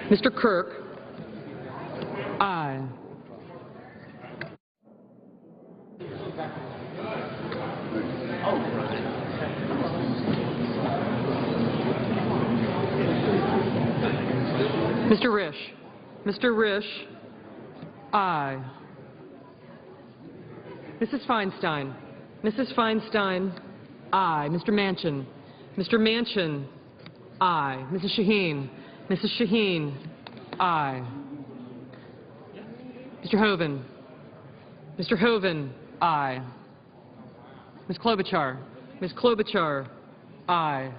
Mr. Kirk. Aye. Mr. Risch. Mr. Risch. Aye. Mrs. Feinstein. Mrs. Feinstein. Aye. Mr. Manchin. Mr. Manchin. Aye. Mrs. Shaheen. Mrs. Shaheen. Aye. Mr. Hoeven. Mr. Hoeven. Aye. Ms. Klobuchar. Ms. Klobuchar. Aye.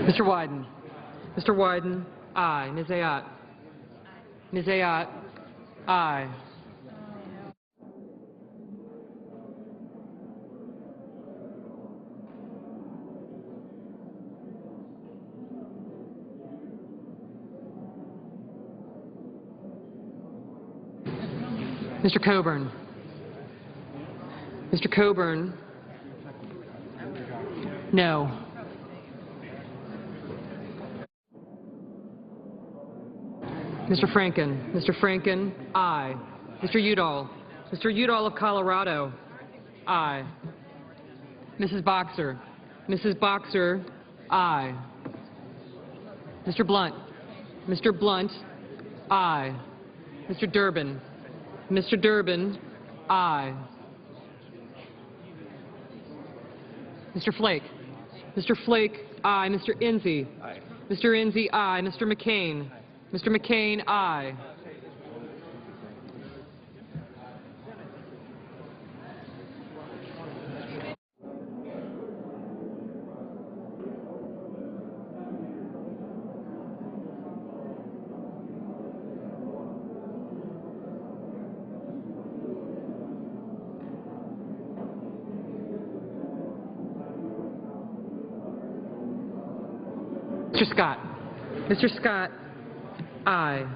Mr. Wyden. Mr. Wyden. Aye. Ms. Ayotte. Ms. Ayotte. Aye. Mr. Coburn. Mr. Coburn. No. Mr. Franken. Mr. Franken. Aye. Mr. Udall. Mr. Udall of Colorado. Aye. Mrs. Boxer. Mrs. Boxer. Aye. Mr. Blunt. Mr. Blunt. Aye. Mr. Durbin. Mr. Durbin. Aye. Mr. Flake. Mr. Flake. Aye. Mr. Enzi. Aye. Mr. Enzi. Aye. Mr. McCain. Mr. McCain. Aye. Mr. Scott. Mr. Scott. Aye.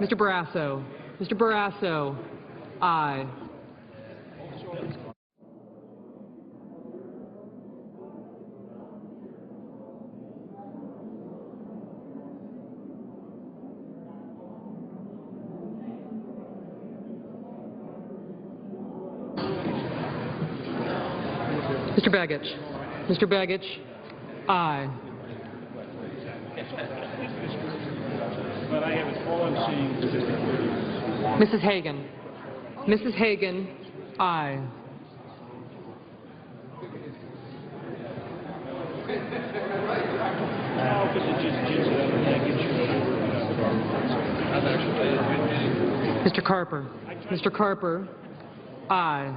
Mr. Barrasso. Mr. Barrasso. Aye. Mr. Begich. Mr. Begich. Aye. But I have all I'm seeing is Mrs. Hagan. Mrs. Hagan. Aye. Mr. Carper. Mr. Carper. Aye.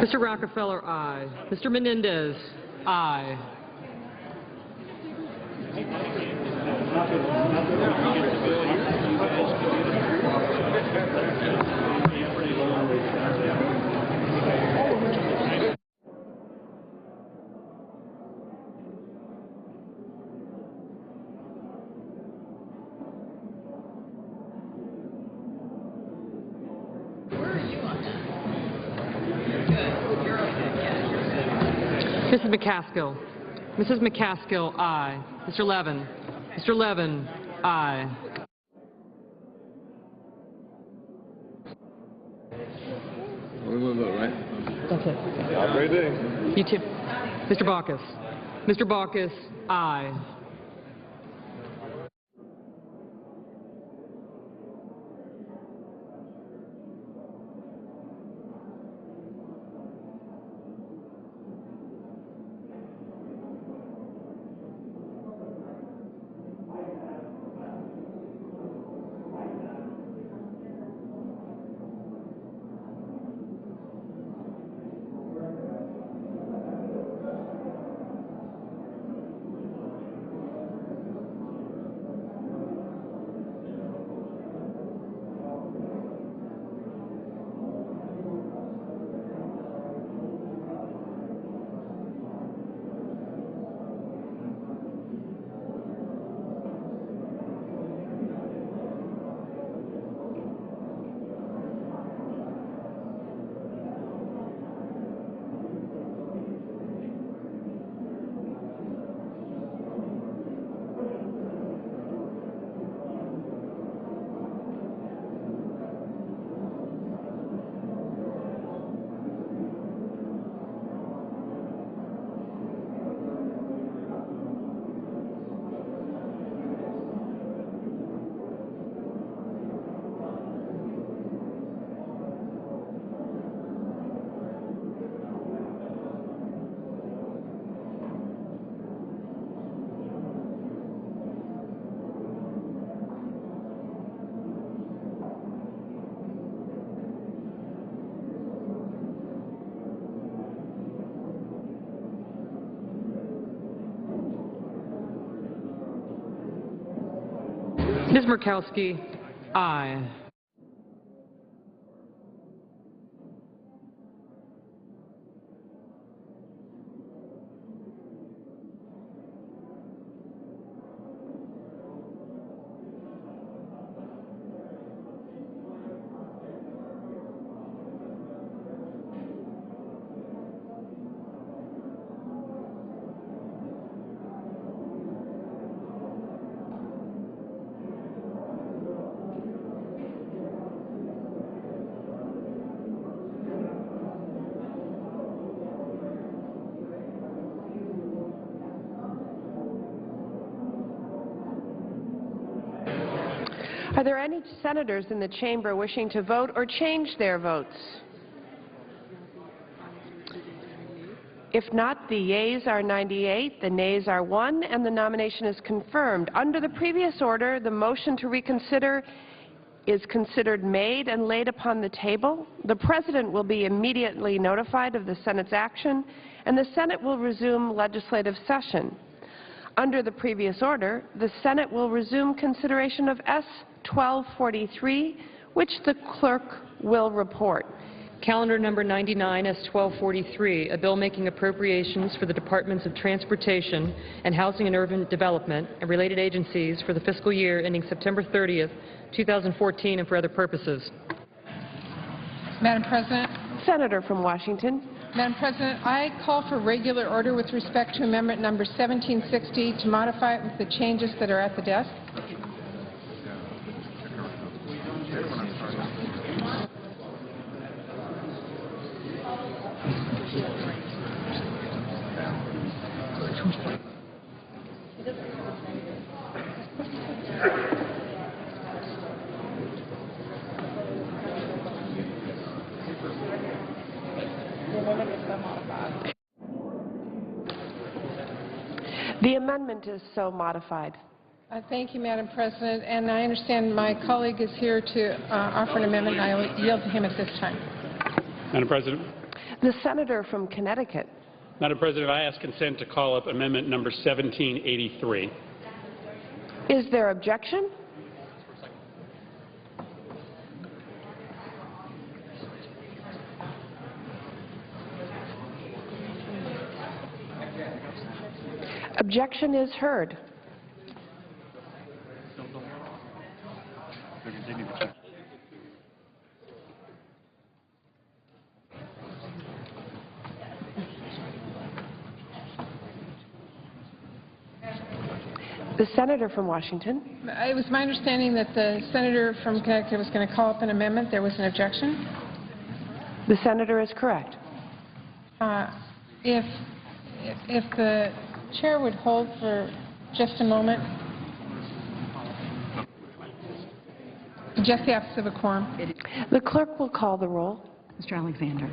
Mr. Rockefeller, aye. Mr. Menendez, aye. Mrs. McCaskill. Mrs. McCaskill, aye. Mr. Levin. Mr. Levin, aye. Only one vote, right? That's it. Have a great day. You too. Mr. Baucus. Mr. Baucus, aye. Ms. Murkowski, aye. Are there any senators in the chamber wishing to vote or change their votes? If not, the yeas are 98, the nays are 1, and the nomination is confirmed. Under the previous order, the motion to reconsider is considered made and laid upon the table. The President will be immediately notified of the Senate's action, and the Senate will resume legislative session. Under the previous order, the Senate will resume consideration of S-1243, which the clerk will report. Calendar number 99, S-1243, a bill making appropriations for the Departments of Transportation and Housing and Urban Development and related agencies for the fiscal year ending September 30th, 2014, and for other purposes. Madam President. Senator from Washington. Madam President, I call for regular order with respect to Amendment number 1760 to modify it with the changes that are at the desk. The amendment is so modified. Thank you, Madam President, and I understand my colleague is here to offer an amendment, and I will yield to him at this time. Madam President. The senator from Connecticut. Madam President, I ask consent to call up amendment number 1783. Is there objection? Objection is heard. The senator from Washington. It was my understanding that the senator from Connecticut was going to call up an amendment. There was an objection. The senator is correct. If the Chair would hold for just a moment. Suggest the absence of a quorum. The clerk will call the roll. Mr. Alexander.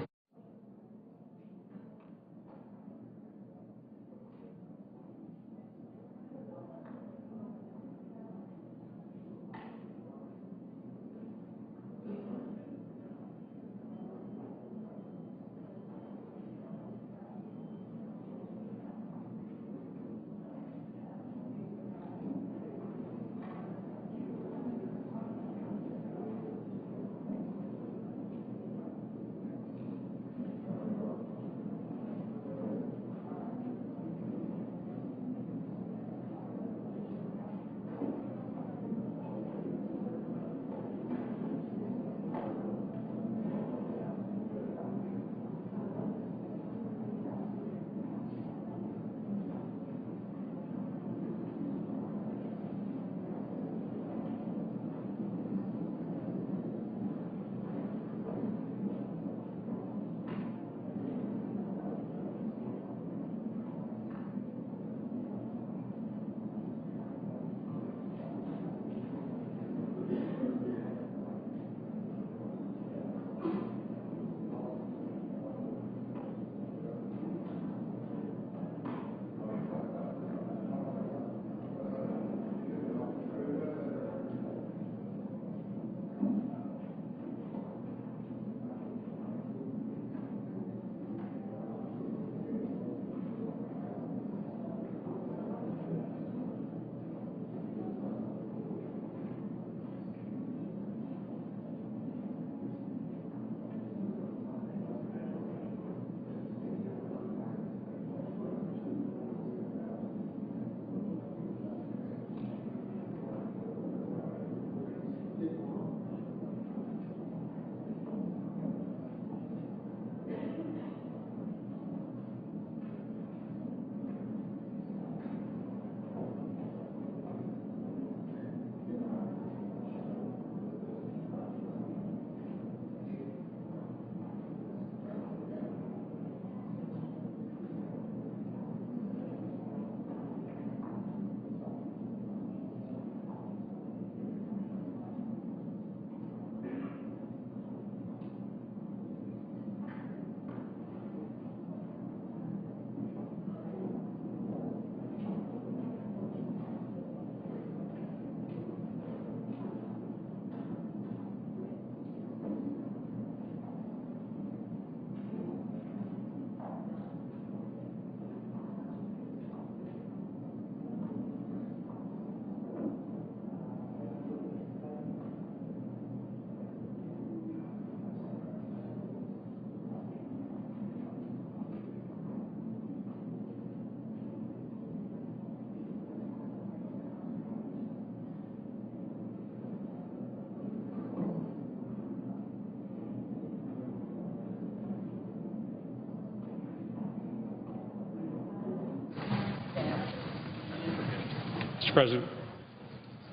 Mr. President.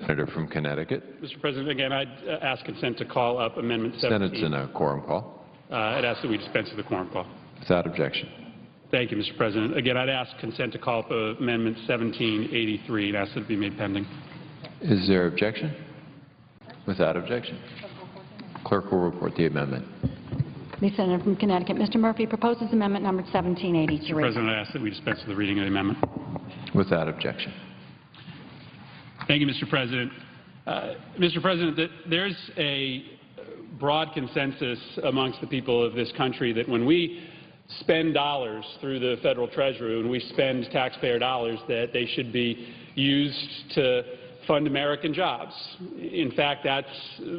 Senator from Connecticut. Mr. President, again, I'd ask consent to call up Amendment 17. Senate's in a quorum call. I'd ask that we dispense with the quorum call. Without objection. Thank you, Mr. President. Again, I'd ask consent to call up Amendment 1783 and ask that it be made pending. Is there objection? Without objection. Clerk will report the amendment. The Senator from Connecticut. Mr. Murphy proposes amendment number 1783. Mr. President, I ask that we dispense with the reading of the amendment. Without objection. Thank you, Mr. President. Mr. President, there's a broad consensus amongst the people of this country that when we spend dollars through the federal treasury, when we spend taxpayer dollars, that they should be used to fund American jobs. In fact, that's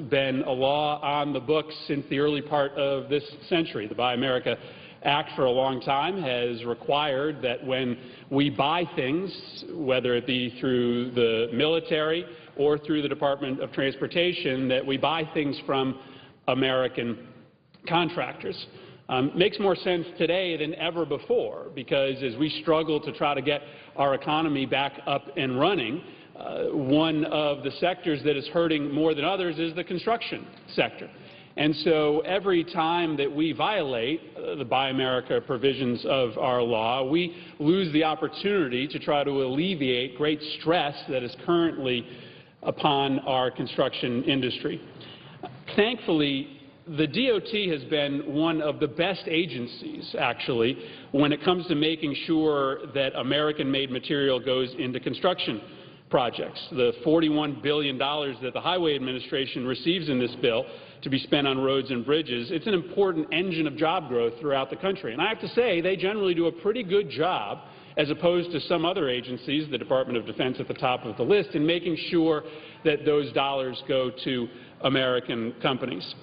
been a law on the books since the early part of this century. The Buy America Act for a long time has required that when we buy things, whether it be through the military or through the Department of Transportation, that we buy things from American contractors. Makes more sense today than ever before, because as we struggle to try to get our economy back up and running, one of the sectors that is hurting more than others is the construction sector. And so every time that we violate the Buy America provisions of our law, we lose the opportunity to try to alleviate great stress that is currently upon our construction industry. Thankfully, the DOT has been one of the best agencies, actually, when it comes to making sure that American-made material goes into construction projects. The $41 billion that the Highway Administration receives in this bill to be spent on roads and bridges, it's an important engine of job growth throughout the country. And I have to say, they generally do a pretty good job, as opposed to some other agencies, the Department of Defense at the top of the list, in making sure that those dollars go to American companies.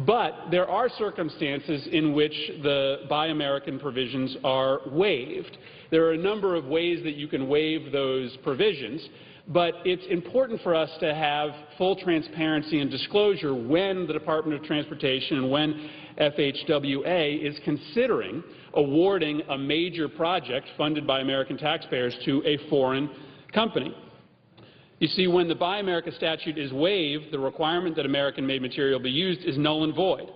But there are circumstances in which the Buy American provisions are waived. There are a number of ways that you can waive those provisions, but it's important for us to have full transparency and disclosure when the Department of Transportation and when FHWA is considering awarding a major project funded by American taxpayers to a foreign company. You see, when the Buy America statute is waived, the requirement that American-made material be used is null and void.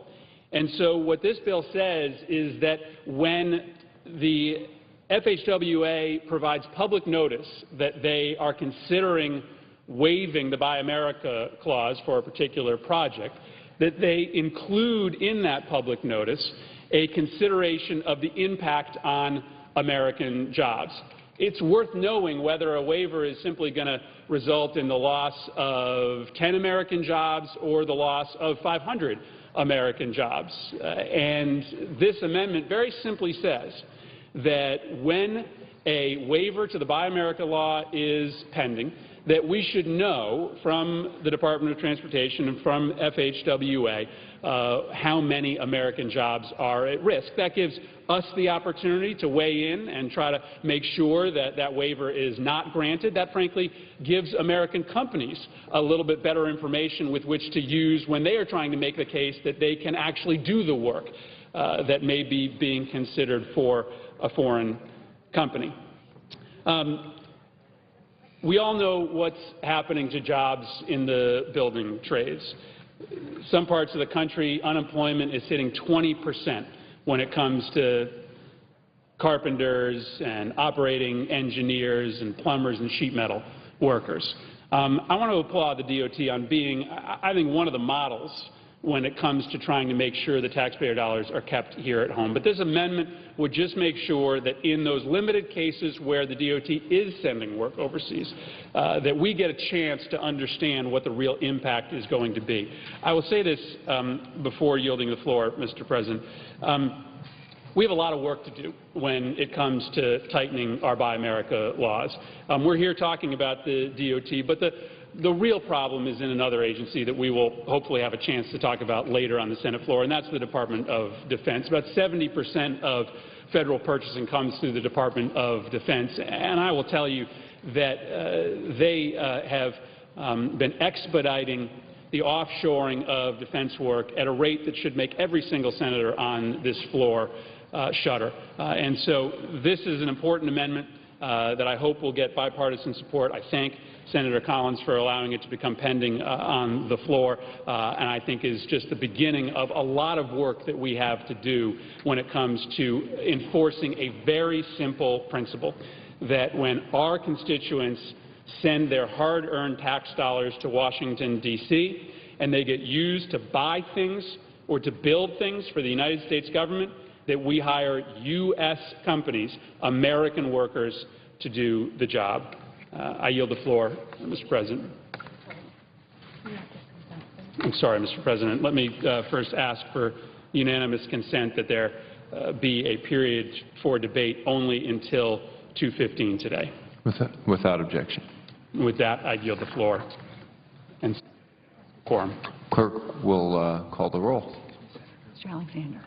And so what this bill says is that when the FHWA provides public notice that they are considering waiving the Buy America clause for a particular project, that they include in that public notice a consideration of the impact on American jobs. It's worth knowing whether a waiver is simply going to result in the loss of 10 American jobs or the loss of 500 American jobs. And this amendment very simply says that when a waiver to the Buy America law is pending, that we should know from the Department of Transportation and from FHWA how many American jobs are at risk. That gives us the opportunity to weigh in and try to make sure that that waiver is not granted. That, frankly, gives American companies a little bit better information with which to use when they are trying to make the case that they can actually do the work that may be being considered for a foreign company. We all know what's happening to jobs in the building trades. Some parts of the country, unemployment is hitting 20% when it comes to carpenters and operating engineers and plumbers and sheet metal workers. I want to applaud the DOT on being, I think, one of the models when it comes to trying to make sure the taxpayer dollars are kept here at home. But this amendment would just make sure that in those limited cases where the DOT is sending work overseas, that we get a chance to understand what the real impact is going to be. I will say this before yielding the floor, Mr. President. We have a lot of work to do when it comes to tightening our Buy America laws. We're here talking about the DOT, but the real problem is in another agency that we will hopefully have a chance to talk about later on the Senate floor, and that's the Department of Defense. About 70% of federal purchasing comes through the Department of Defense, and I will tell you that they have been expediting the offshoring of defense work at a rate that should make every single senator on this floor shudder. And so this is an important amendment that I hope will get bipartisan support. I thank Senator Collins for allowing it to become pending on the floor, and I think is just the beginning of a lot of work that we have to do when it comes to enforcing a very simple principle, that when our constituents send their hard-earned tax dollars to Washington, D.C., and they get used to buy things or to build things for the United States government, that we hire U.S. companies, American workers, to do the job. I yield the floor, Mr. President. I'm sorry, Mr. President. Let me first ask for unanimous consent that there be a period for debate only until 2:15 today. Without objection. With that, I yield the floor. And quorum. Clerk will call the roll. Mr. Alexander.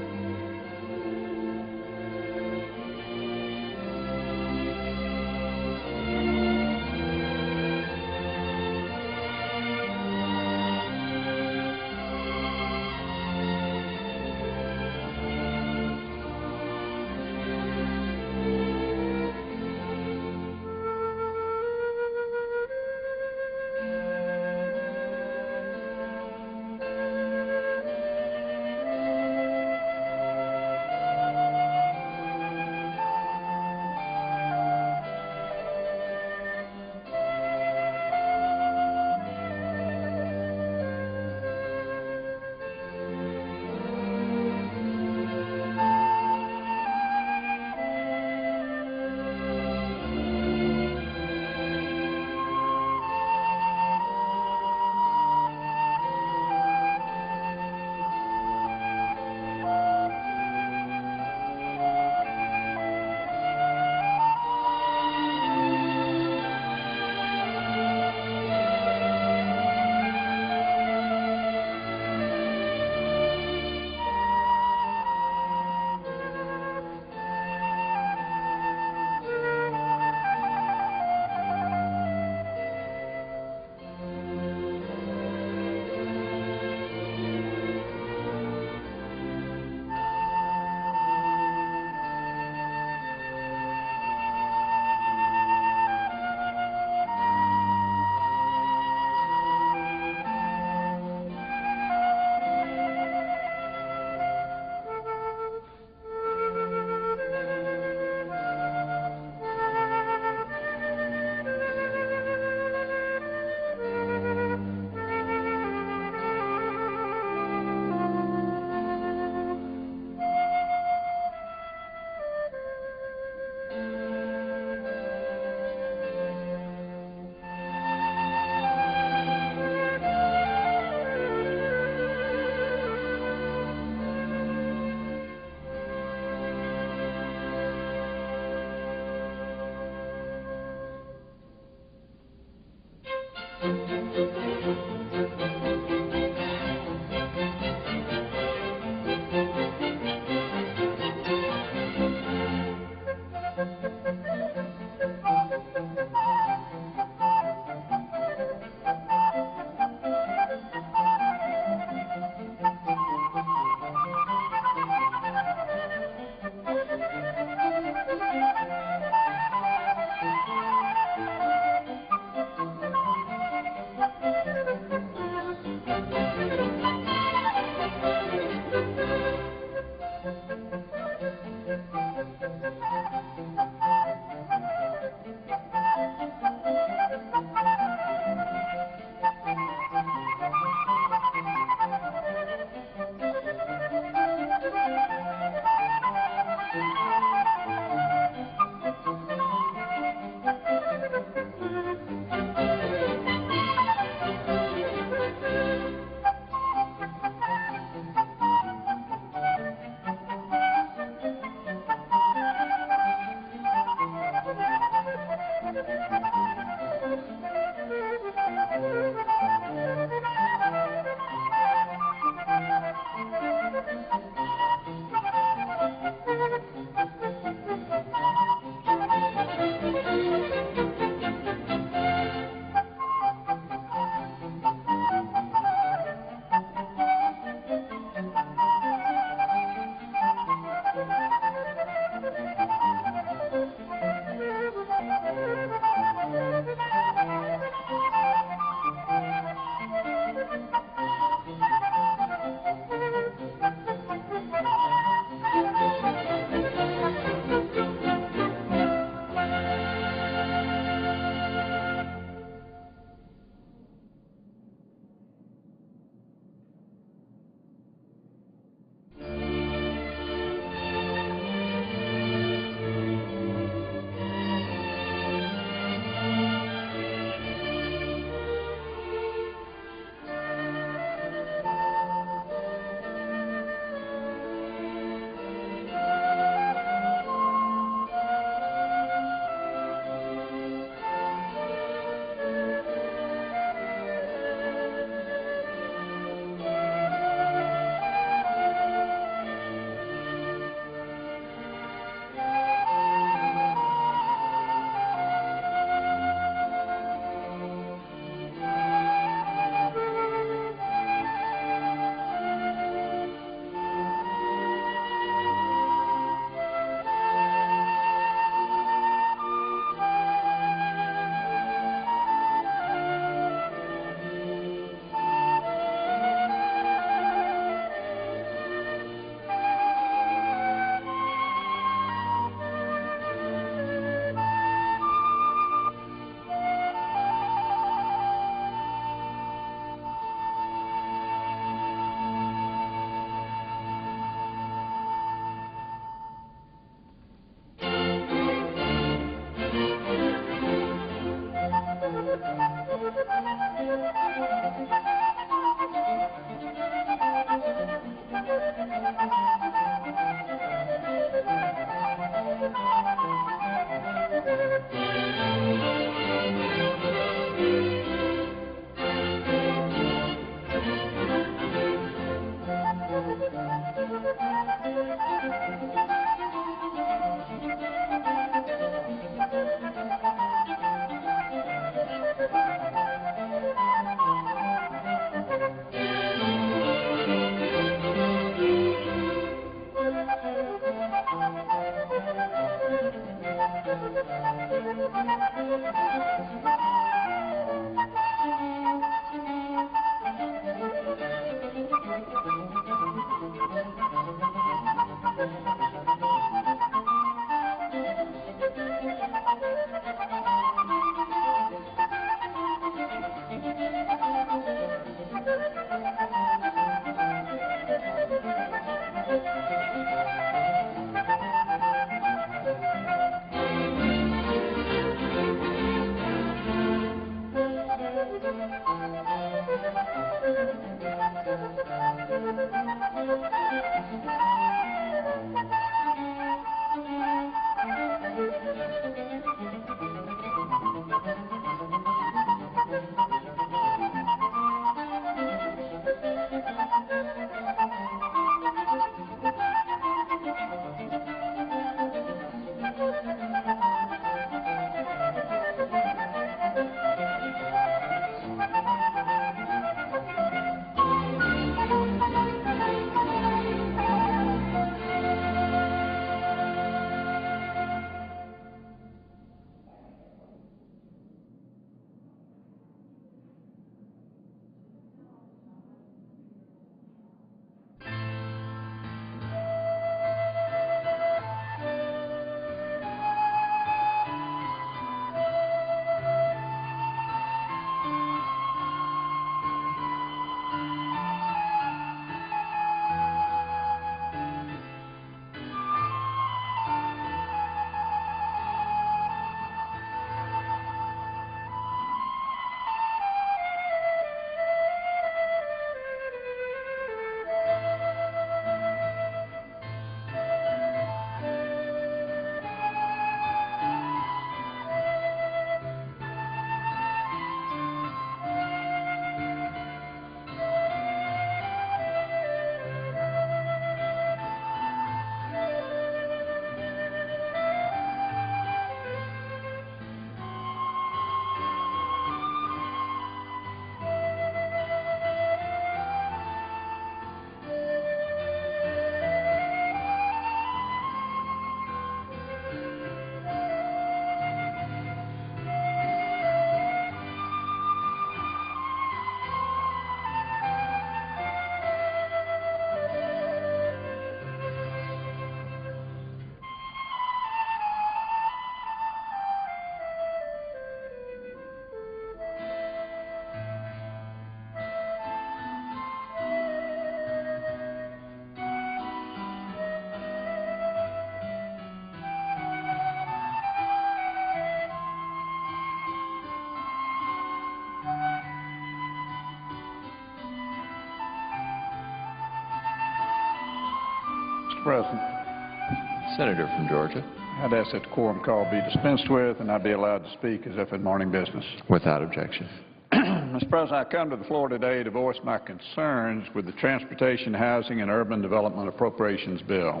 Mr. President, Senator from Georgia. I'd ask that the quorum call be dispensed with and I be allowed to speak as if in morning business. Without objection. Mr. President, I come to the floor today to voice my concerns with the Transportation, Housing, and Urban Development Appropriations Bill.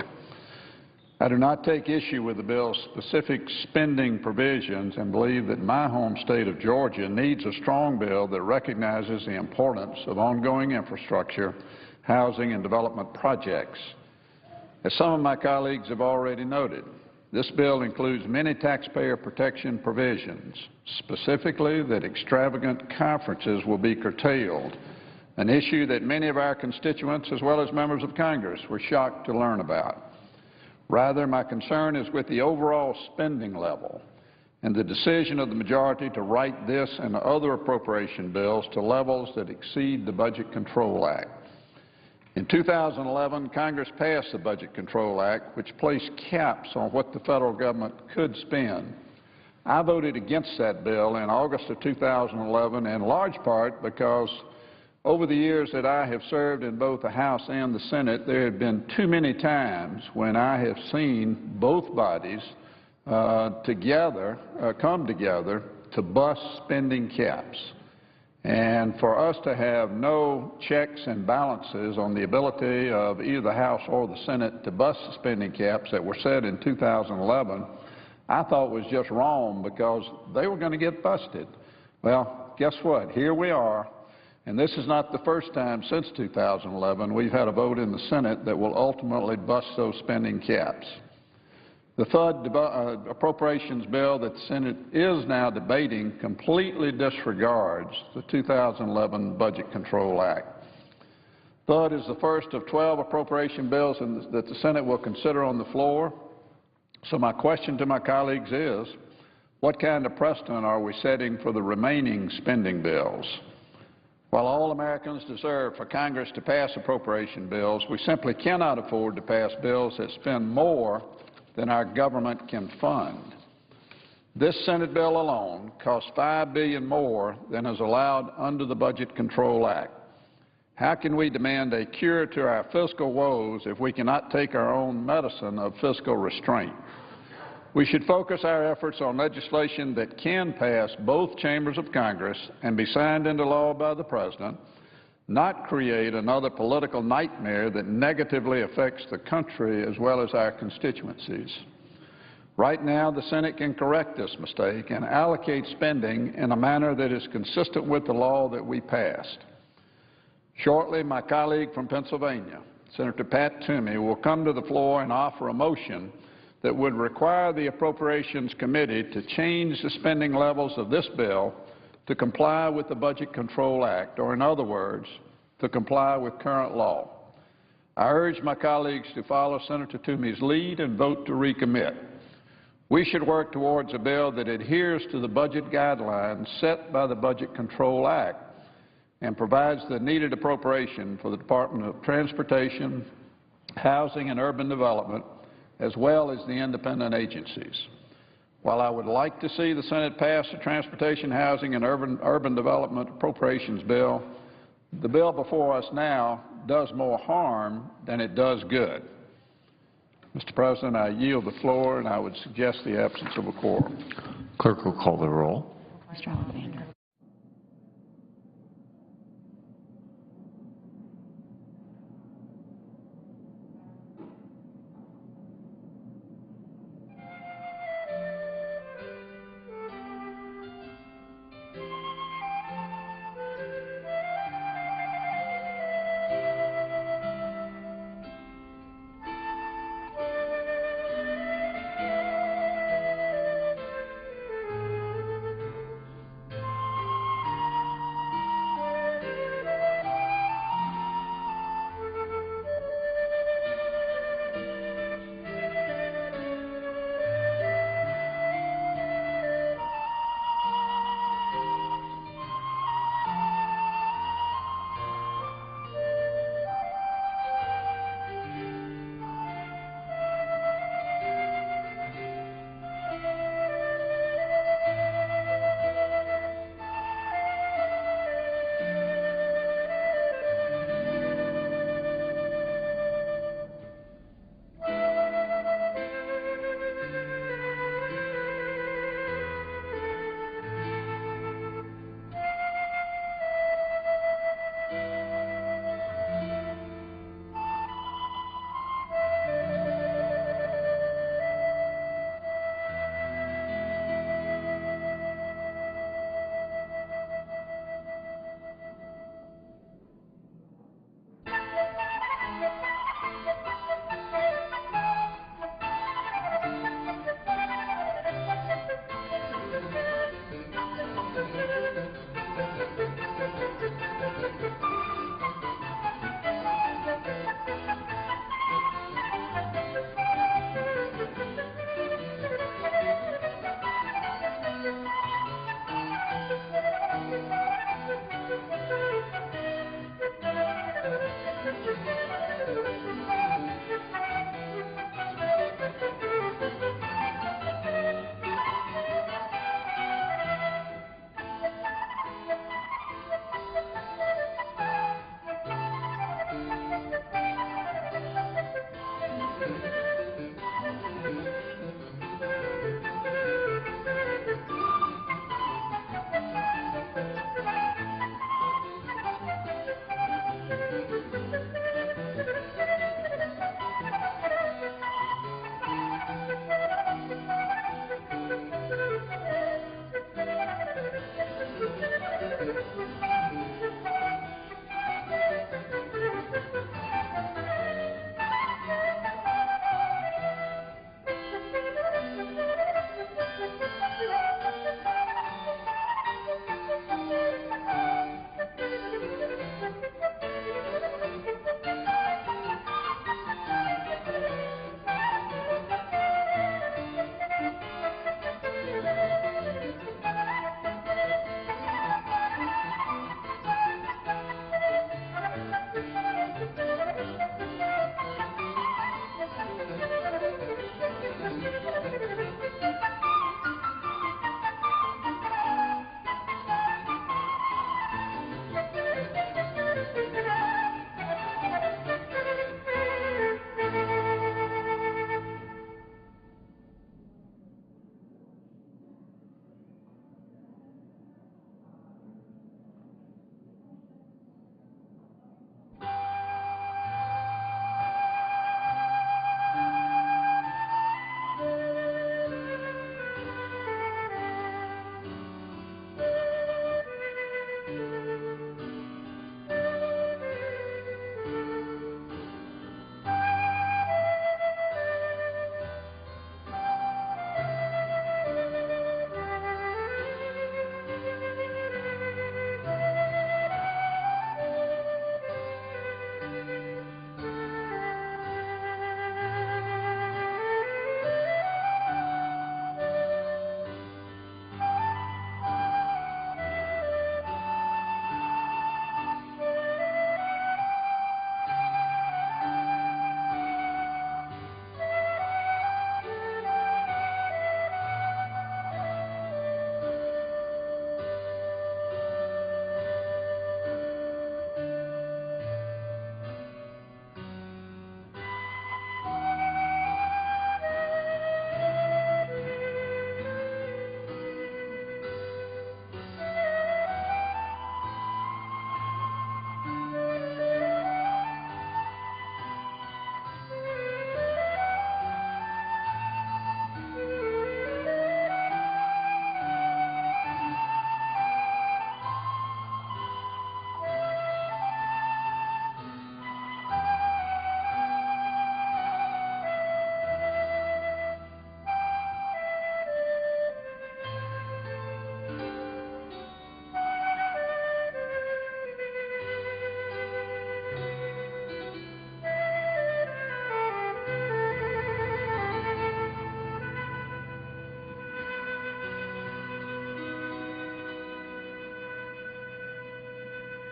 I do not take issue with the bill's specific spending provisions and believe that my home state of Georgia needs a strong bill that recognizes the importance of ongoing infrastructure, housing, and development projects. As some of my colleagues have already noted, this bill includes many taxpayer protection provisions, specifically that extravagant conferences will be curtailed, an issue that many of our constituents as well as members of Congress were shocked to learn about. Rather, my concern is with the overall spending level and the decision of the majority to write this and other appropriation bills to levels that exceed the Budget Control Act. In 2011, Congress passed the Budget Control Act, which placed caps on what the federal government could spend. I voted against that bill in August of 2011 in large part because over the years that I have served in both the House and the Senate, there have been too many times when I have seen both bodies come together to bust spending caps. And for us to have no checks and balances on the ability of either the House or the Senate to bust the spending caps that were set in 2011, I thought was just wrong because they were going to get busted. Well, guess what? Here we are, and this is not the first time since 2011 we've had a vote in the Senate that will ultimately bust those spending caps. The HUD appropriations bill that the Senate is now debating completely disregards the 2011 Budget Control Act. HUD is the first of 12 appropriation bills that the Senate will consider on the floor. So my question to my colleagues is, what kind of precedent are we setting for the remaining spending bills? While all Americans deserve for Congress to pass appropriation bills, we simply cannot afford to pass bills that spend more than our government can fund. This Senate bill alone costs $5 billion more than is allowed under the Budget Control Act. How can we demand a cure to our fiscal woes if we cannot take our own medicine of fiscal restraint? We should focus our efforts on legislation that can pass both chambers of Congress and be signed into law by the President, not create another political nightmare that negatively affects the country as well as our constituencies. Right now, the Senate can correct this mistake and allocate spending in a manner that is consistent with the law that we passed. Shortly, my colleague from Pennsylvania, Senator Pat Toomey, will come to the floor and offer a motion that would require the Appropriations Committee to change the spending levels of this bill to comply with the Budget Control Act, or in other words, to comply with current law. I urge my colleagues to follow Senator Toomey's lead and vote to recommit. We should work towards a bill that adheres to the budget guidelines set by the Budget Control Act and provides the needed appropriation for the Department of Transportation, Housing, and Urban Development, as well as the independent agencies. While I would like to see the Senate pass the Transportation, Housing, and Urban Development Appropriations Bill, the bill before us now does more harm than it does good. Mr. President, I yield the floor, and I would suggest the absence of a quorum. Clerk will call the roll. Mr. Alexander.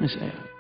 Ms. Ayers.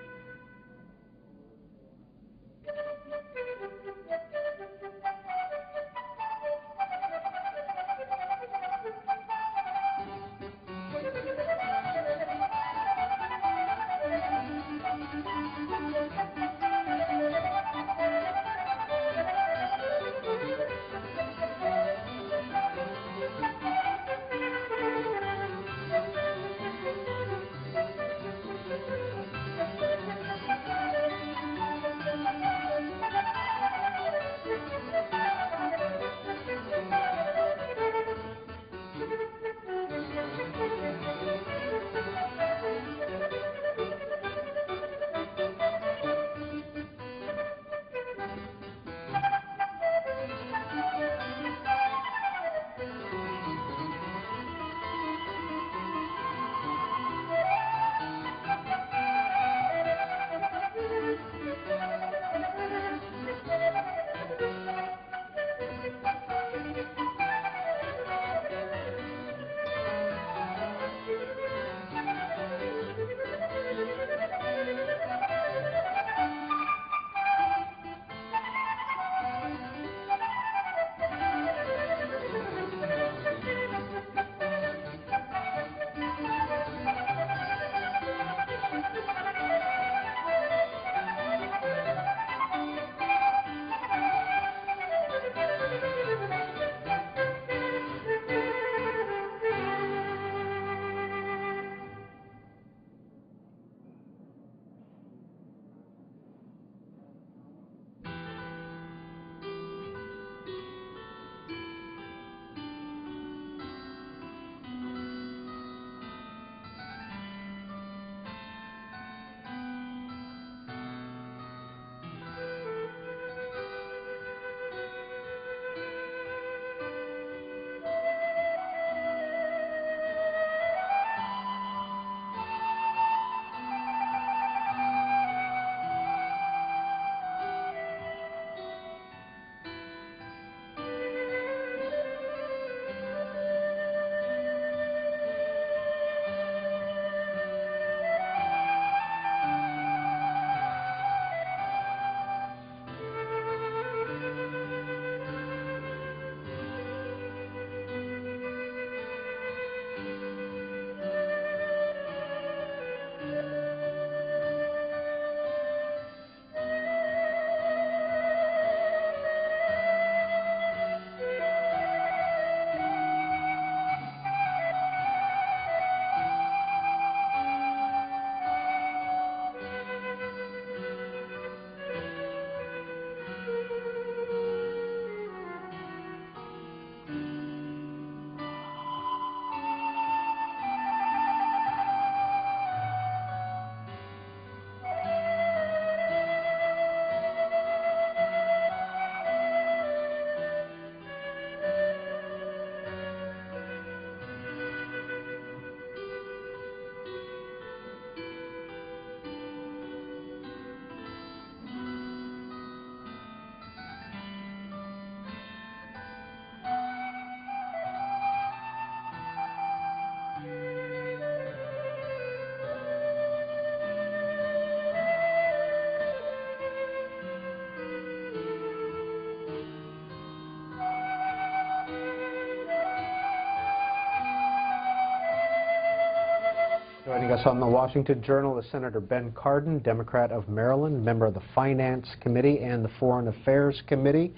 Joining us on the Washington Journal is Senator Ben Cardin, Democrat of Maryland, member of the Finance Committee and the Foreign Affairs Committee.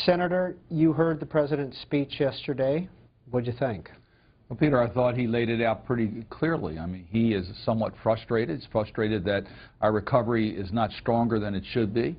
Senator, you heard the President's speech yesterday. What did you think? Well, Peter, I thought he laid it out pretty clearly. I mean, he is somewhat frustrated. He's frustrated that our recovery is not stronger than it should be.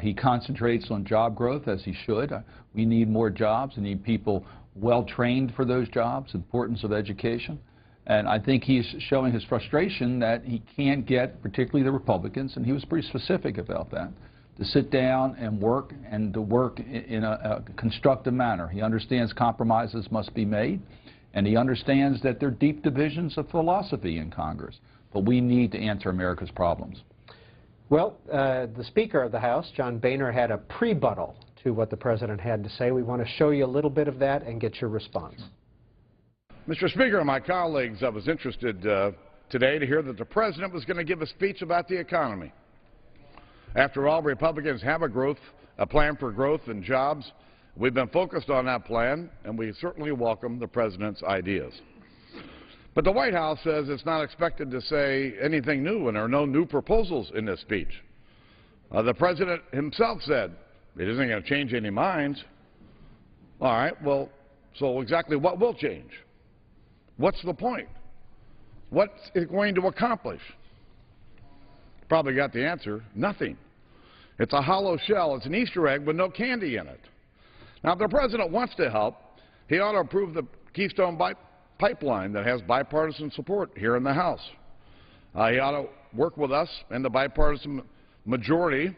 He concentrates on job growth, as he should. We need more jobs. We need people well-trained for those jobs, importance of education. And I think he's showing his frustration that he can't get, particularly the Republicans, and he was pretty specific about that, to sit down and to work in a constructive manner. He understands compromises must be made, and he understands that there are deep divisions of philosophy in Congress. But we need to answer America's problems. Well, the Speaker of the House, John Boehner, had a prebuttal to what the President had to say. We want to show you a little bit of that and get your response. Mr. Speaker, my colleagues, I was interested today to hear that the President was going to give a speech about the economy. After all, Republicans have a plan for growth and jobs. We've been focused on that plan, and we certainly welcome the President's ideas. But the White House says it's not expected to say anything new, and there are no new proposals in this speech. The President himself said it isn't going to change any minds. All right, well, so exactly what will change? What's the point? What's it going to accomplish? Probably got the answer. Nothing. It's a hollow shell. It's an Easter egg with no candy in it. Now, if the President wants to help, he ought to approve the Keystone Pipeline that has bipartisan support here in the House. He ought to work with us and the bipartisan majority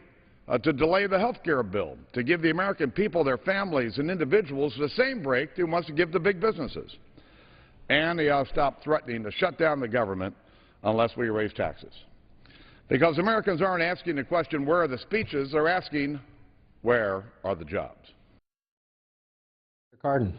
to delay the health care bill, to give the American people, their families, and individuals the same break he wants to give to big businesses. And he ought to stop threatening to shut down the government unless we raise taxes. Because Americans aren't asking the question, where are the speeches? They're asking, where are the jobs? Mr. Cardin.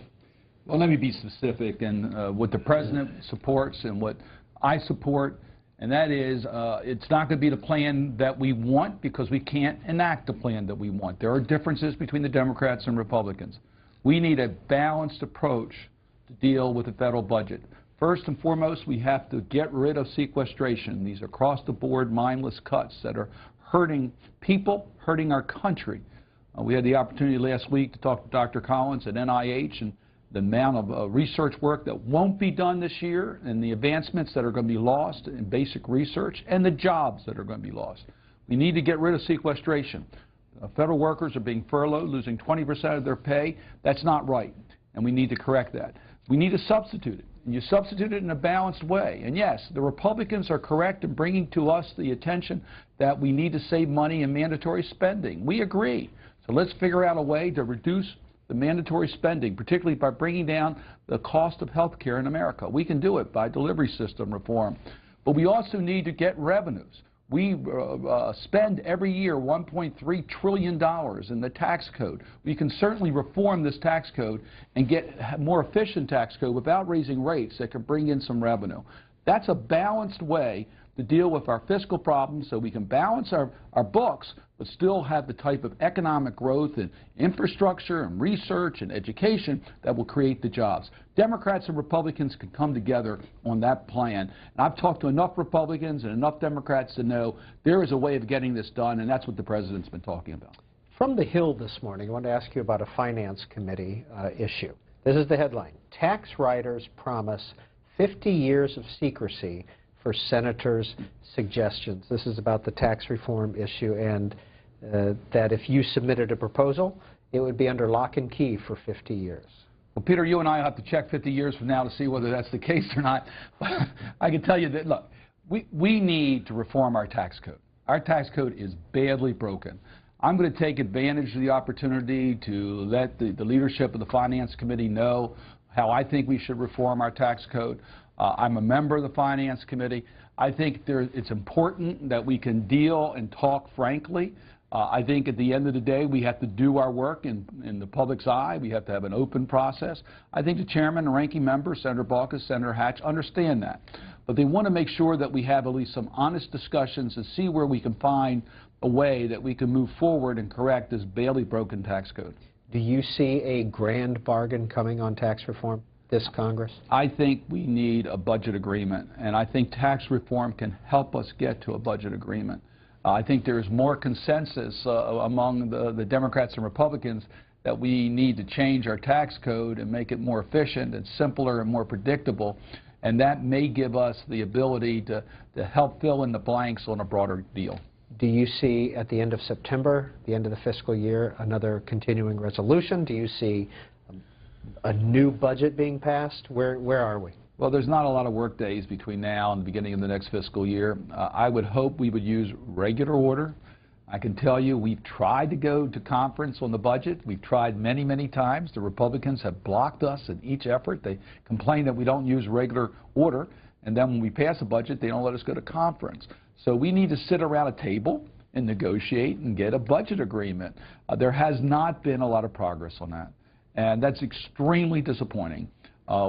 Well, let me be specific in what the President supports and what I support, and that is it's not going to be the plan that we want because we can't enact the plan that we want. There are differences between the Democrats and Republicans. We need a balanced approach to deal with the federal budget. First and foremost, we have to get rid of sequestration. These across-the-board mindless cuts that are hurting people, hurting our country. We had the opportunity last week to talk to Dr. Collins at NIH and the amount of research work that won't be done this year and the advancements that are going to be lost in basic research and the jobs that are going to be lost. We need to get rid of sequestration. Federal workers are being furloughed, losing 20% of their pay. That's not right, and we need to correct that. We need to substitute it, and you substitute it in a balanced way. And yes, the Republicans are correct in bringing to us the attention that we need to save money in mandatory spending. We agree. So let's figure out a way to reduce the mandatory spending, particularly by bringing down the cost of health care in America. We can do it by delivery system reform. But we also need to get revenues. We spend every year $1.3 trillion in the tax code. We can certainly reform this tax code and get a more efficient tax code without raising rates that could bring in some revenue. That's a balanced way to deal with our fiscal problems so we can balance our books but still have the type of economic growth and infrastructure and research and education that will create the jobs. Democrats and Republicans can come together on that plan. And I've talked to enough Republicans and enough Democrats to know there is a way of getting this done, and that's what the President's been talking about. From the Hill this morning, I want to ask you about a Finance Committee issue. This is the headline. Tax writers promise 50 years of secrecy for senators' suggestions. This is about the tax reform issue, and that if you submitted a proposal, it would be under lock and key for 50 years. Well, Peter, you and I have to check 50 years from now to see whether that's the case or not. But I can tell you that, look, we need to reform our tax code. Our tax code is badly broken. I'm going to take advantage of the opportunity to let the leadership of the Finance Committee know how I think we should reform our tax code. I'm a member of the Finance Committee. I think it's important that we can deal and talk frankly. I think at the end of the day, we have to do our work in the public's eye. We have to have an open process. I think the chairman and ranking members, Senator Baucus, Senator Hatch, understand that. But they want to make sure that we have at least some honest discussions and see where we can find a way that we can move forward and correct this badly broken tax code. Do you see a grand bargain coming on tax reform this Congress? I think we need a budget agreement, and I think tax reform can help us get to a budget agreement. I think there is more consensus among the Democrats and Republicans that we need to change our tax code and make it more efficient and simpler and more predictable, and that may give us the ability to help fill in the blanks on a broader deal. Do you see at the end of September, the end of the fiscal year, another continuing resolution? Do you see a new budget being passed? Where are we? Well, there's not a lot of work days between now and the beginning of the next fiscal year. I would hope we would use regular order. I can tell you we've tried to go to conference on the budget. We've tried many, many times. The Republicans have blocked us in each effort. They complain that we don't use regular order, and then when we pass a budget, they don't let us go to conference. So we need to sit around a table and negotiate and get a budget agreement. There has not been a lot of progress on that, and that's extremely disappointing.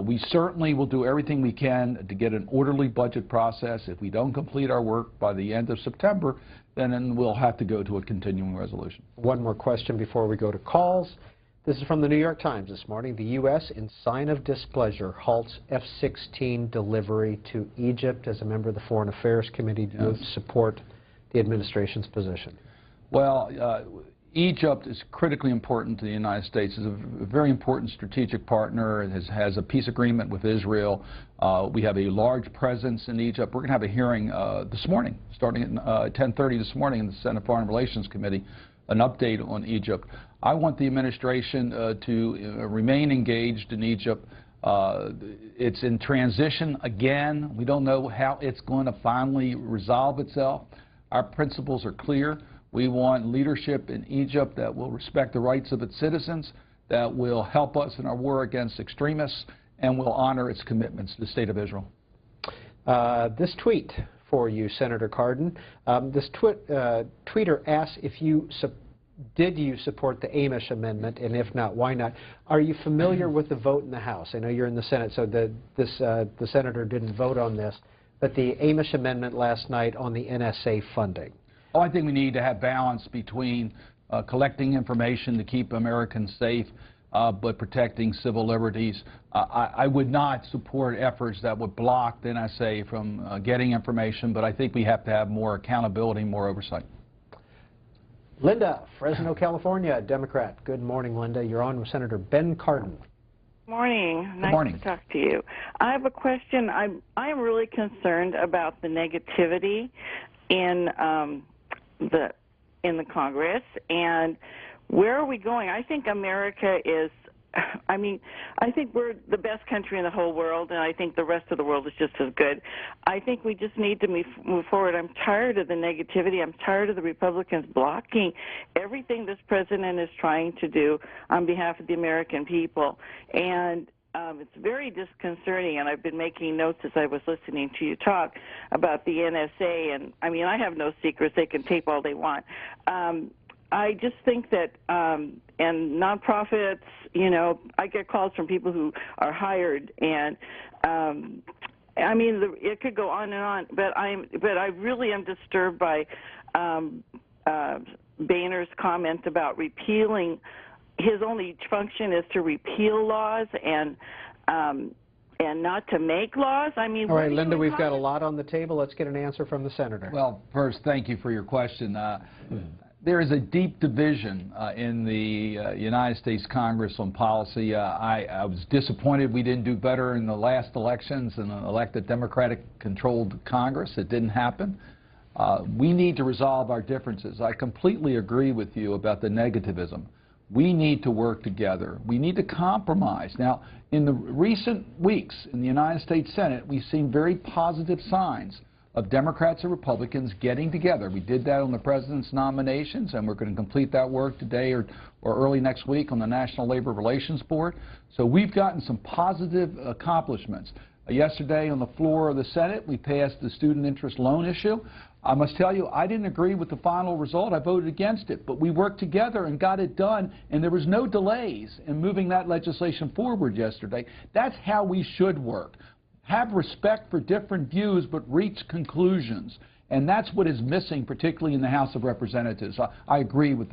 We certainly will do everything we can to get an orderly budget process. If we don't complete our work by the end of September, then we'll have to go to a continuing resolution. One more question before we go to calls. This is from the New York Times this morning. The U.S., in sign of displeasure, halts F-16 delivery to Egypt. As a member of the Foreign Affairs Committee, do you support the administration's position? Well, Egypt is critically important to the United States. It's a very important strategic partner. It has a peace agreement with Israel. We have a large presence in Egypt. We're going to have a hearing this morning, starting at 10:30 this morning in the Senate Foreign Relations Committee, an update on Egypt. I want the administration to remain engaged in Egypt. It's in transition again. We don't know how it's going to finally resolve itself. Our principles are clear. We want leadership in Egypt that will respect the rights of its citizens, that will help us in our war against extremists, and will honor its commitments to the State of Israel. This tweet for you, Senator Cardin. This tweeter asks if did you support the Amish amendment, and if not, why not? Are you familiar with the vote in the House? I know you're in the Senate, so the senator didn't vote on this, but the Amish amendment last night on the NSA funding. Oh, I think we need to have balance between collecting information to keep Americans safe, but protecting civil liberties. I would not support efforts that would block the NSA from getting information, but I think we have to have more accountability, more oversight. Linda, Fresno, California, Democrat. Good morning, Linda. You're on with Senator Ben Cardin. Morning. Good morning. Nice to talk to you. I have a question. I'm really concerned about the negativity in the Congress, and where are we going? I think America is, I think we're the best country in the whole world, and I think the rest of the world is just as good. I think we just need to move forward. I'm tired of the negativity. I'm tired of the Republicans blocking everything this president is trying to do on behalf of the American people. And it's very disconcerting, and I've been making notes as I was listening to you talk about the NSA, and I have no secrets. They can tape all they want. I just think that, and nonprofits, I get calls from people who are hired, and it could go on and on. But I really am disturbed by Boehner's comment about repealing. His only function is to repeal laws and not to make laws. All right, Linda, we've got a lot on the table. Let's get an answer from the senator. Well, first, thank you for your question. There is a deep division in the United States Congress on policy. I was disappointed we didn't do better in the last elections and elect a Democratic-controlled Congress. It didn't happen. We need to resolve our differences. I completely agree with you about the negativism. We need to work together. We need to compromise. Now, in the recent weeks in the United States Senate, we've seen very positive signs of Democrats and Republicans getting together. We did that on the president's nominations, and we're going to complete that work today or early next week on the National Labor Relations Board. So we've gotten some positive accomplishments. Yesterday on the floor of the Senate, we passed the student interest loan issue. I must tell you, I didn't agree with the final result. I voted against it. But we worked together and got it done, and there was no delays in moving that legislation forward yesterday. That's how we should work. Have respect for different views, but reach conclusions. And that's what is missing, particularly in the House of Representatives. I agree with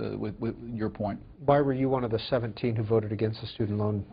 your point. Why were you one of the 17 who voted against the student loan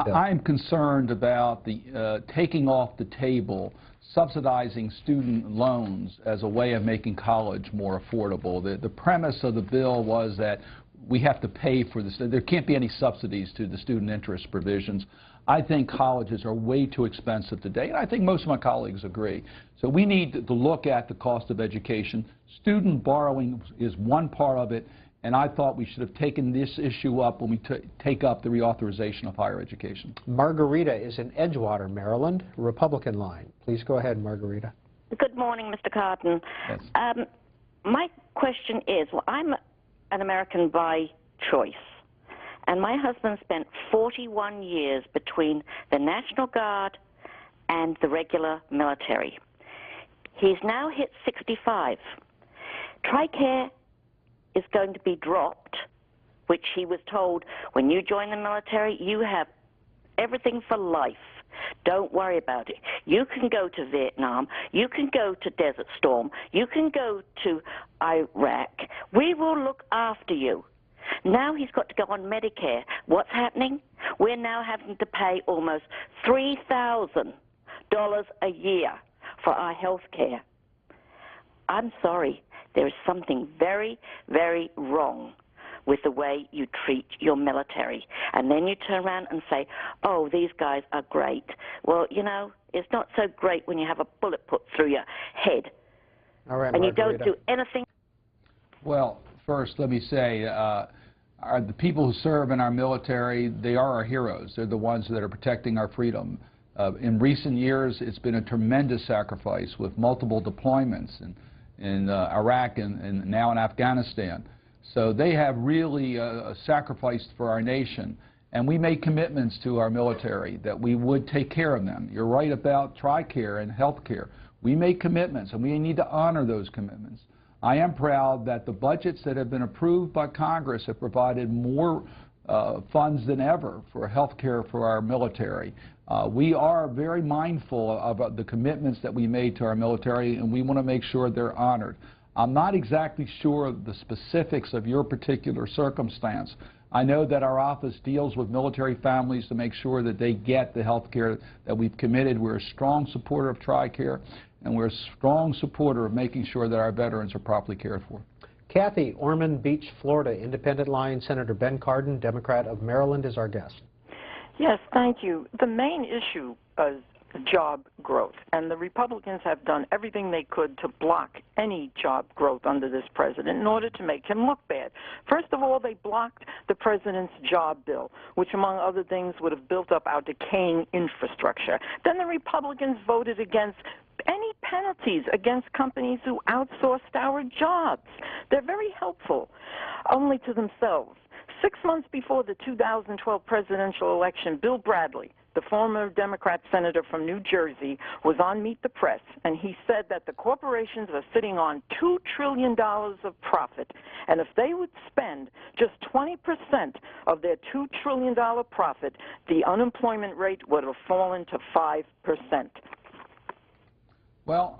bill? I'm concerned about the taking off the table subsidizing student loans as a way of making college more affordable. The premise of the bill was that we have to pay for this. There can't be any subsidies to the student interest provisions. I think colleges are way too expensive today, and I think most of my colleagues agree. So we need to look at the cost of education. Student borrowing is one part of it, and I thought we should have taken this issue up when we take up the reauthorization of higher education. Margarita is in Edgewater, Maryland, Republican line. Please go ahead, Margarita. Good morning, Mr. Cardin. Yes. My question is, well, I'm an American by choice, and my husband spent 41 years between the National Guard and the regular military. He's now hit 65. TRICARE is going to be dropped, which he was told, when you join the military, you have everything for life. Don't worry about it. You can go to Vietnam. You can go to Desert Storm. You can go to Iraq. We will look after you. Now he's got to go on Medicare. What's happening? We're now having to pay almost $3,000 a year for our health care. I'm sorry. There is something very, very wrong with the way you treat your military. And then you turn around and say, oh, these guys are great. Well, you know, it's not so great when you have a bullet put through your head. All right, and you Margarita. don't do anything. Well, first, let me say, the people who serve in our military, they are our heroes. They're the ones that are protecting our freedom. In recent years, it's been a tremendous sacrifice with multiple deployments in Iraq and now in Afghanistan. So they have really sacrificed for our nation. And we made commitments to our military that we would take care of them. You're right about TRICARE and health care. We made commitments, and we need to honor those commitments. I am proud that the budgets that have been approved by Congress have provided more funds than ever for health care for our military. We are very mindful of the commitments that we made to our military, and we want to make sure they're honored. I'm not exactly sure of the specifics of your particular circumstance. I know that our office deals with military families to make sure that they get the health care that we've committed. We're a strong supporter of TRICARE, and we're a strong supporter of making sure that our veterans are properly cared for. Kathy, Ormond Beach, Florida, Independent Line, Senator Ben Cardin, Democrat of Maryland, is our guest. Yes, thank you. The main issue is job growth, and the Republicans have done everything they could to block any job growth under this president in order to make him look bad. First of all, they blocked the president's job bill, which among other things would have built up our decaying infrastructure. Then the Republicans voted against any penalties against companies who outsourced our jobs. They're very helpful, only to themselves. 6 months before the 2012 presidential election, Bill Bradley, the former Democrat senator from New Jersey, was on Meet the Press, and he said that the corporations are sitting on $2 trillion of profit, and if they would spend just 20% of their $2 trillion profit, the unemployment rate would have fallen to 5%. Well,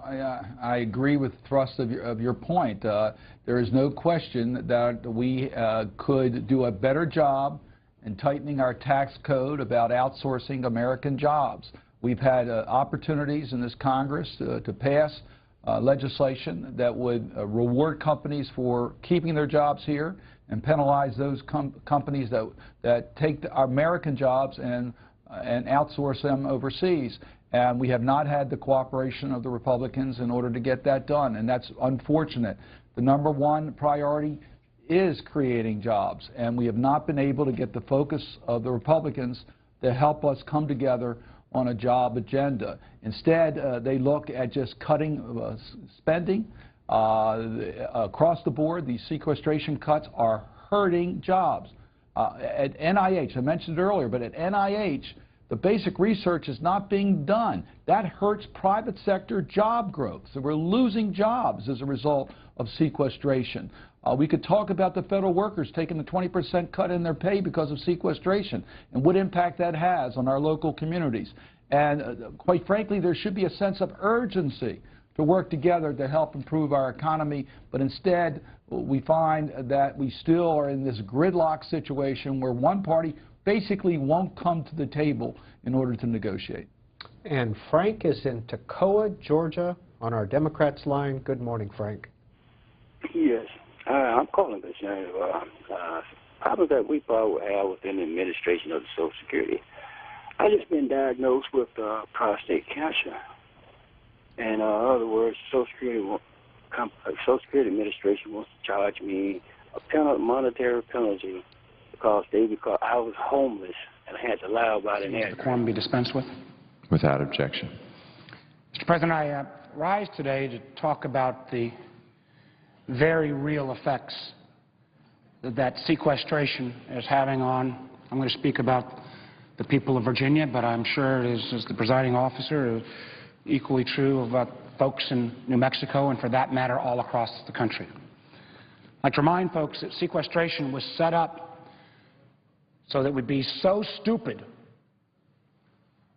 I agree with the thrust of your point. There is no question that we could do a better job in tightening our tax code about outsourcing American jobs. We've had opportunities in this Congress to pass legislation that would reward companies for keeping their jobs here and penalize those companies that take our American jobs and outsource them overseas. And we have not had the cooperation of the Republicans in order to get that done, and that's unfortunate. The number one priority is creating jobs, and we have not been able to get the focus of the Republicans to help us come together on a job agenda. Instead, they look at just cutting spending across the board. These sequestration cuts are hurting jobs. At NIH, I mentioned it earlier, but at NIH, the basic research is not being done. That hurts private sector job growth. So we're losing jobs as a result of sequestration. We could talk about the federal workers taking a 20% cut in their pay because of sequestration and what impact that has on our local communities. And quite frankly, there should be a sense of urgency to work together to help improve our economy. But instead, we find that we still are in this gridlock situation where one party basically won't come to the table in order to negotiate. And Frank is in Toccoa, Georgia, on our Democrats line. Good morning, Frank. Yes, I'm calling concerning problems that we probably have within the administration of the Social Security. I just been diagnosed with prostate cancer, and in other words, Social Security Administration wants to charge me a monetary penalty because I was homeless and I had to lie about it. The quorum be dispensed with. Without objection. Mr. President, I rise today to talk about the very real effects that sequestration is having on, I'm going to speak about the people of Virginia, but I'm sure it is, as the presiding officer, equally true about folks in New Mexico and, for that matter, all across the country. I'd like to remind folks that sequestration was set up so that we'd be so stupid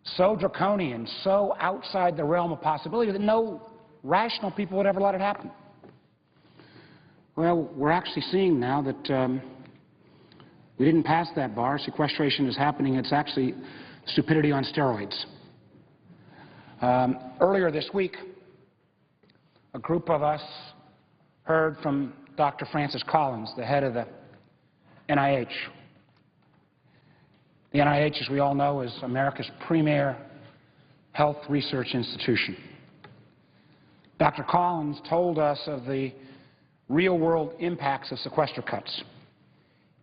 so draconian, so outside the realm of possibility that no rational people would ever let it happen. Well, we're actually seeing now that we didn't pass that bar. Sequestration is happening. It's actually stupidity on steroids. Earlier this week, a group of us heard from Dr. Francis Collins, the head of the NIH. The NIH, as we all know, is America's premier health research institution. Dr. Collins told us of the real-world impacts of sequester cuts.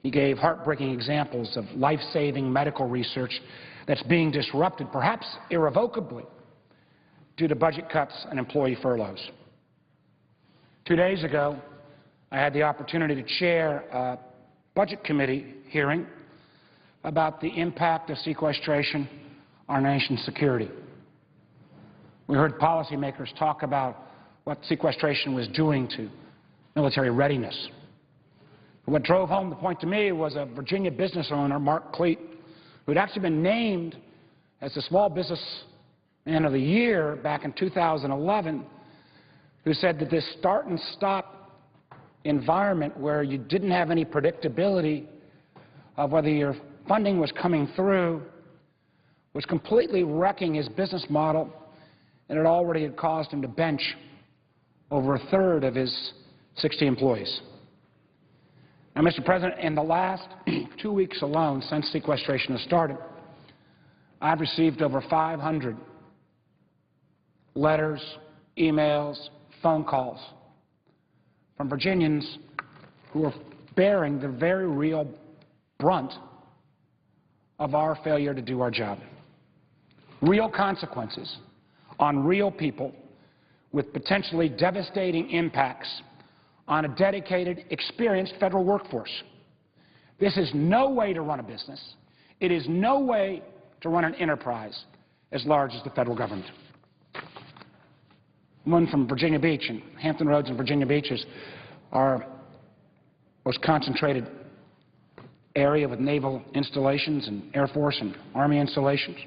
He gave heartbreaking examples of life-saving medical research that's being disrupted, perhaps irrevocably, due to budget cuts and employee furloughs. 2 days ago, I had the opportunity to chair a Budget Committee hearing about the impact of sequestration on our nation's security. We heard policymakers talk about what sequestration was doing to military readiness. What drove home the point to me was a Virginia business owner, Mark Cleet, who had actually been named as the Small Business Man of the Year back in 2011, who said that this start-and-stop environment where you didn't have any predictability of whether your funding was coming through was completely wrecking his business model, and it already had caused him to bench over a third of his 60 employees. Now, Mr. President, in the last 2 weeks alone, since sequestration has started, I've received over 500 letters, emails, phone calls from Virginians who are bearing the very real brunt of our failure to do our job. Real consequences on real people with potentially devastating impacts on a dedicated, experienced federal workforce. This is no way to run a business. It is no way to run an enterprise as large as the federal government. One from Virginia Beach, and Hampton Roads and Virginia Beach is our most concentrated area with naval installations and Air Force and Army installations.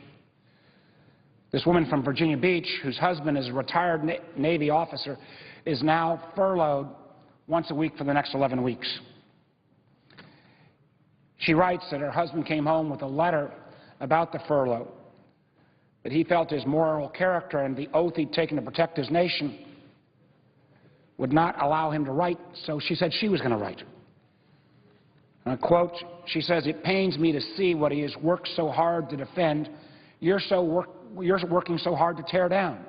This woman from Virginia Beach, whose husband is a retired Navy officer, is now furloughed once a week for the next 11 weeks. She writes that her husband came home with a letter about the furlough, that he felt his moral character and the oath he'd taken to protect his nation would not allow him to write, so she said she was going to write. And I quote, she says, "It pains me to see what he has worked so hard to defend. You're working so hard to tear down.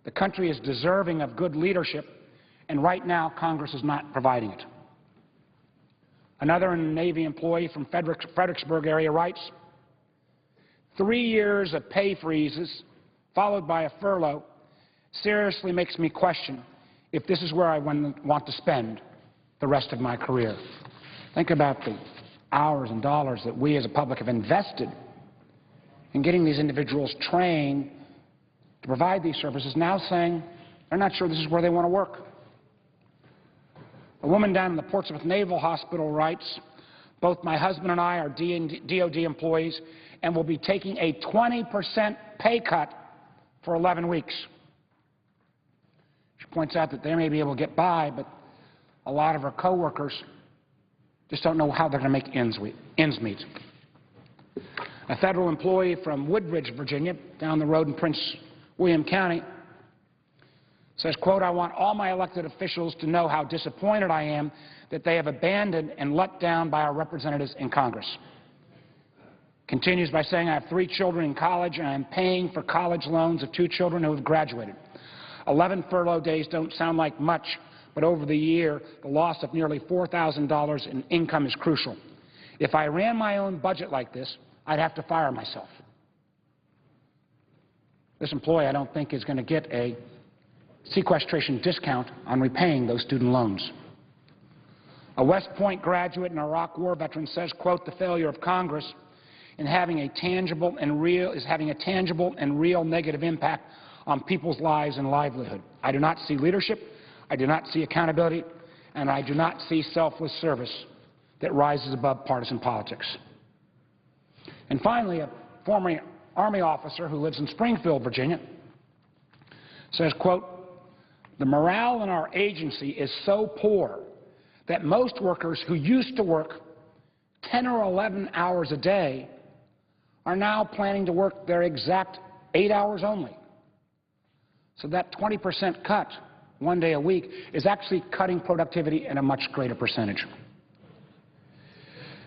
The country is deserving of good leadership, and right now Congress is not providing it." Another Navy employee from Fredericksburg area writes, 3 years of pay freezes followed by a furlough seriously makes me question if this is where I want to spend the rest of my career. Think about the hours and dollars that we as a public have invested in getting these individuals trained to provide these services, now saying they're not sure this is where they want to work. A woman down in the Portsmouth Naval Hospital writes, "Both my husband and I are DOD employees and will be taking a 20% pay cut for 11 weeks. She points out that they may be able to get by, but a lot of her coworkers just don't know how they're going to make ends meet. A federal employee from Woodbridge, Virginia, down the road in Prince William County, says, quote, "I want all my elected officials to know how disappointed I am that they have abandoned and let down by our representatives in Congress." Continues by saying, "I have 3 children in college and I am paying for college loans of 2 children who have graduated. 11 furlough days don't sound like much, but over the year, the loss of nearly $4,000 in income is crucial. If I ran my own budget like this, I'd have to fire myself." This employee, I don't think, is going to get a sequestration discount on repaying those student loans. A West Point graduate and Iraq War veteran says, quote, "The failure of Congress in having a tangible and real negative impact on people's lives and livelihood. I do not see leadership, I do not see accountability, and I do not see selfless service that rises above partisan politics." And finally, a former Army officer who lives in Springfield, Virginia, says, quote, "The morale in our agency is so poor that most workers who used to work 10 or 11 hours a day are now planning to work their exact 8 hours only." So that 20% cut, 1 day a week, is actually cutting productivity in a much greater percentage.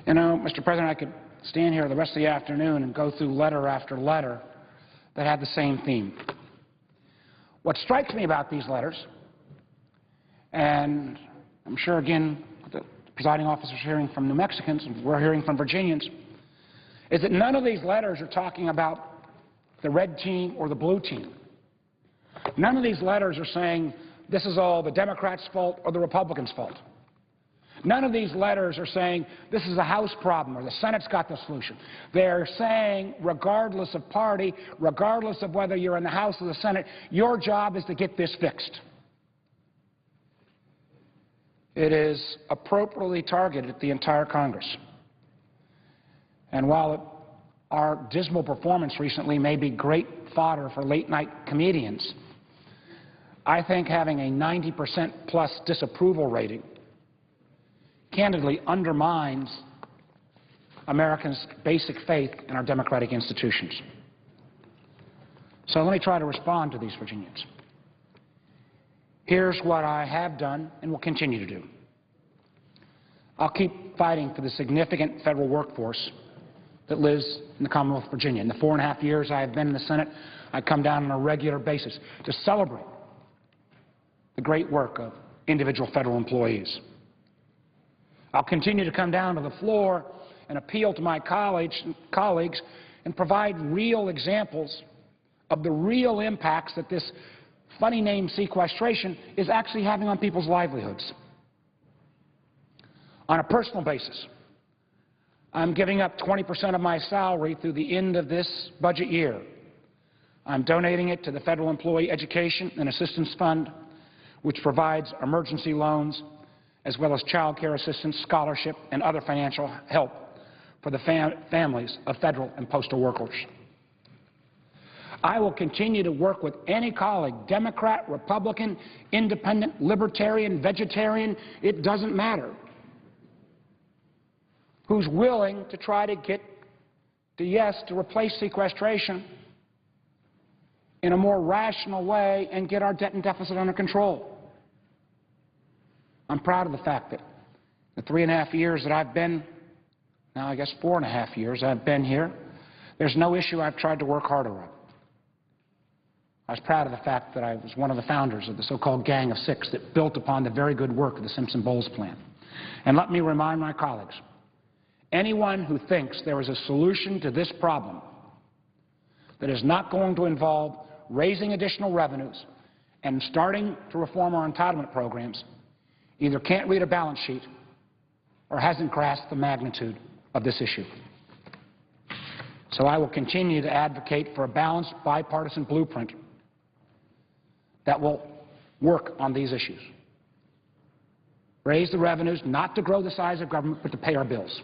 You know, Mr. President, I could stand here the rest of the afternoon and go through letter after letter that had the same theme. What strikes me about these letters, and I'm sure, again, the presiding officer's hearing from New Mexicans and we're hearing from Virginians, is that none of these letters are talking about the red team or the blue team. None of these letters are saying this is all the Democrats' fault or the Republicans' fault. None of these letters are saying this is a House problem or the Senate's got the solution. They're saying, regardless of party, regardless of whether you're in the House or the Senate, your job is to get this fixed. It is appropriately targeted at the entire Congress. And while our dismal performance recently may be great fodder for late-night comedians, I think having a 90% plus disapproval rating candidly undermines Americans' basic faith in our democratic institutions. So let me try to respond to these Virginians. Here's what I have done and will continue to do. I'll keep fighting for the significant federal workforce that lives in the Commonwealth of Virginia. In the 4.5 years I have been in the Senate, I come down on a regular basis to celebrate the great work of individual federal employees. I'll continue to come down to the floor and appeal to my colleagues and provide real examples of the real impacts that this funny name sequestration is actually having on people's livelihoods. On a personal basis, I'm giving up 20% of my salary through the end of this budget year. I'm donating it to the Federal Employee Education and Assistance Fund, which provides emergency loans as well as child care assistance, scholarship, and other financial help for the families of federal and postal workers. I will continue to work with any colleague, Democrat, Republican, Independent, Libertarian, Vegetarian, it doesn't matter, who's willing to try to get the yes to replace sequestration in a more rational way and get our debt and deficit under control. I'm proud of the fact that the 3.5 years that I've been, now I guess 4.5 years I've been here, there's no issue I've tried to work harder on. I was proud of the fact that I was one of the founders of the so-called Gang of Six that built upon the very good work of the Simpson-Bowles plan. And let me remind my colleagues, anyone who thinks there is a solution to this problem that is not going to involve raising additional revenues and starting to reform our entitlement programs either can't read a balance sheet or hasn't grasped the magnitude of this issue. So I will continue to advocate for a balanced bipartisan blueprint that will work on these issues. Raise the revenues, not to grow the size of government, but to pay our bills.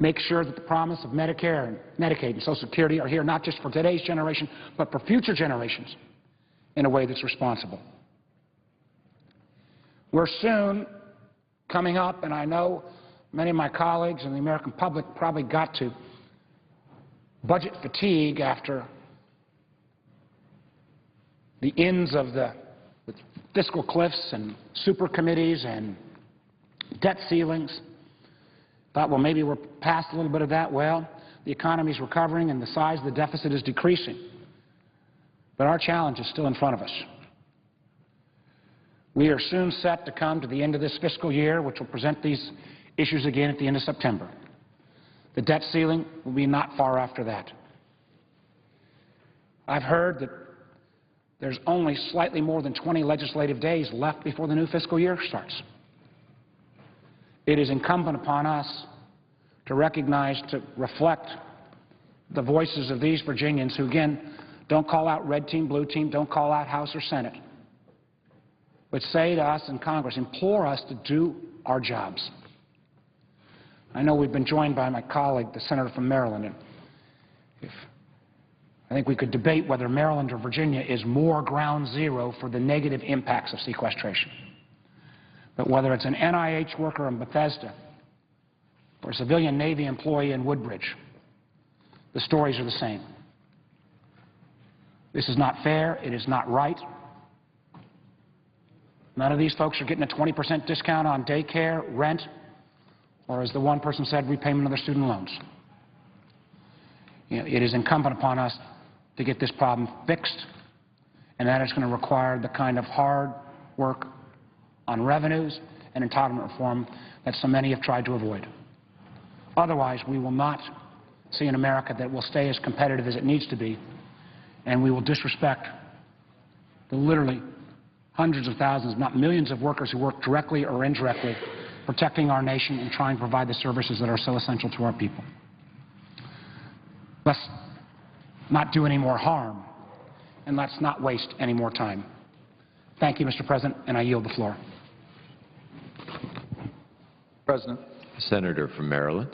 Make sure that the promise of Medicare and Medicaid and Social Security are here not just for today's generation, but for future generations in a way that's responsible. We're soon coming up, and I know many of my colleagues and the American public probably got to budget fatigue after the ends of the fiscal cliffs and super committees and debt ceilings. Thought, well, maybe we're past a little bit of that. Well, the economy is recovering and the size of the deficit is decreasing. But our challenge is still in front of us. We are soon set to come to the end of this fiscal year, which will present these issues again at the end of September. The debt ceiling will be not far after that. I've heard that there's only slightly more than 20 legislative days left before the new fiscal year starts. It is incumbent upon us to recognize, to reflect the voices of these Virginians who, again, don't call out red team, blue team, don't call out House or Senate, but say to us in Congress, implore us to do our jobs. I know we've been joined by my colleague, the senator from Maryland, and I think we could debate whether Maryland or Virginia is more ground zero for the negative impacts of sequestration. But whether it's an NIH worker in Bethesda or a civilian Navy employee in Woodbridge, the stories are the same. This is not fair. It is not right. None of these folks are getting a 20% discount on daycare, rent, or as the one person said, repayment of their student loans. You know, it is incumbent upon us to get this problem fixed, and that is going to require the kind of hard work on revenues and entitlement reform that so many have tried to avoid. Otherwise, we will not see an America that will stay as competitive as it needs to be, and we will disrespect the literally hundreds of thousands, if not millions of workers who work directly or indirectly protecting our nation and trying to provide the services that are so essential to our people. Let's not do any more harm, and let's not waste any more time. Thank you, Mr. President, and I yield the floor. President. Senator from Maryland.